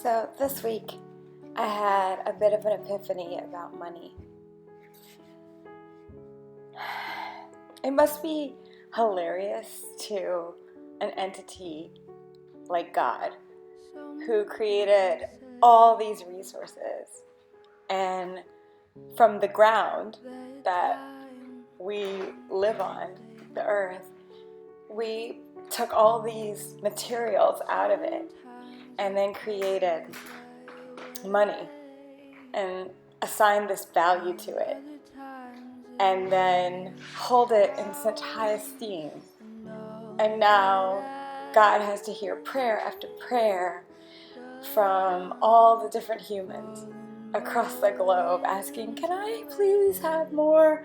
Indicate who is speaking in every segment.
Speaker 1: So this week I had a bit of an epiphany about money. It must be hilarious to an entity like God, who created all these resources, and from the ground that we live on, the earth, we took all these materials out of it and then created money and assigned this value to it, and then hold it in such high esteem. And now God has to hear prayer after prayer from all the different humans across the globe asking, can I please have more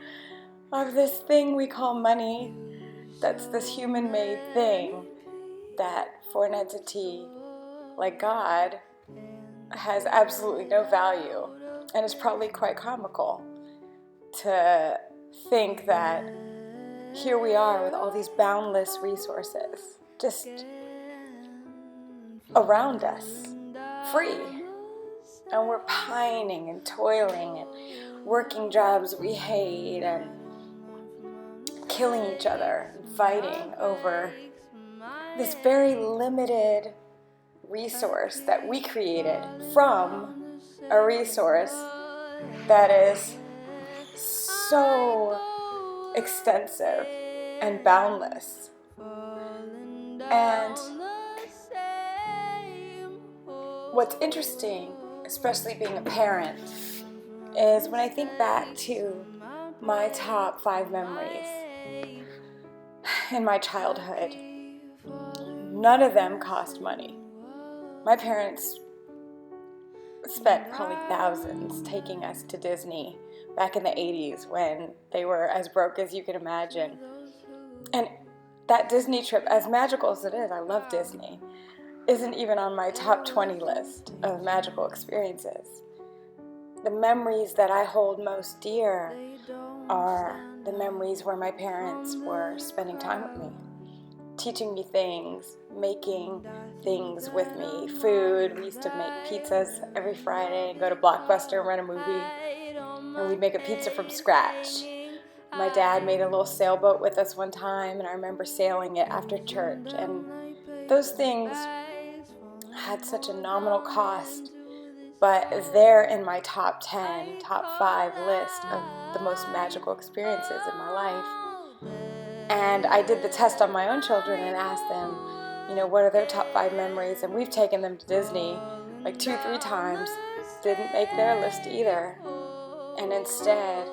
Speaker 1: of this thing we call money, that's this human-made thing that for an entity like God has absolutely no value, and is probably quite comical to think that here we are with all these boundless resources just around us, free, and we're pining and toiling and working jobs we hate and killing each other and fighting over this very limited resource that we created from a resource that is so extensive and boundless. And what's interesting, especially being a parent, is when I think back to my top 5 memories in my childhood, none of them cost money. My parents spent probably thousands taking us to Disney back in the 80s when they were as broke as you can imagine. And that Disney trip, as magical as it is, I love Disney, isn't even on my top 20 list of magical experiences. The memories that I hold most dear are the memories where my parents were spending time with me, teaching me things, making things with me, food. We used to make pizzas every Friday and go to Blockbuster and rent a movie, and we'd make a pizza from scratch. My dad made a little sailboat with us one time, and I remember sailing it after church, and those things had such a nominal cost, but they're in my top 10, top 5 list of the most magical experiences in my life. And I did the test on my own children and asked them, what are their top 5 memories? And we've taken them to Disney like 2-3 times, didn't make their list either. And instead,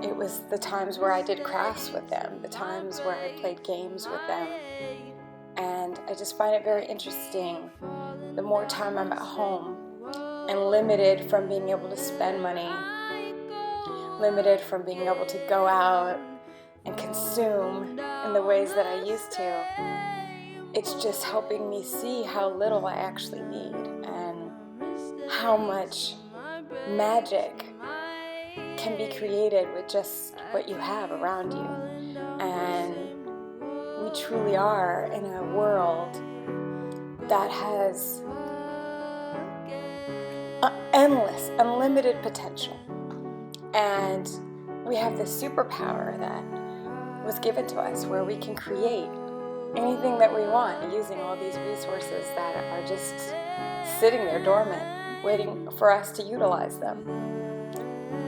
Speaker 1: it was the times where I did crafts with them, the times where I played games with them. And I just find it very interesting. The more time I'm at home and limited from being able to spend money, limited from being able to go out and consume in the ways that I used to, it's just helping me see how little I actually need and how much magic can be created with just what you have around you. And we truly are in a world that has endless, unlimited potential. And we have this superpower that was given to us where we can create anything that we want using all these resources that are just sitting there dormant, waiting for us to utilize them.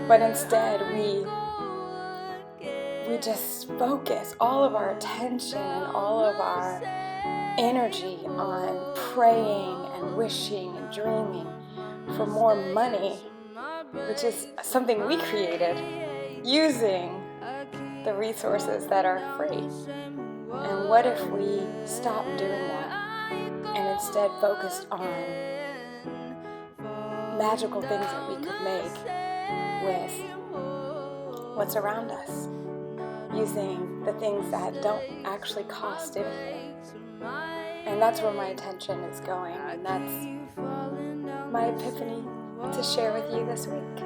Speaker 1: But instead, we just focus all of our attention and all of our energy on praying and wishing and dreaming for more money, which is something we created using the resources that are free. And what if we stopped doing that and instead focused on magical things that we could make with what's around us, using the things that don't actually cost anything? And that's where my attention is going, and that's my epiphany to share with you this week.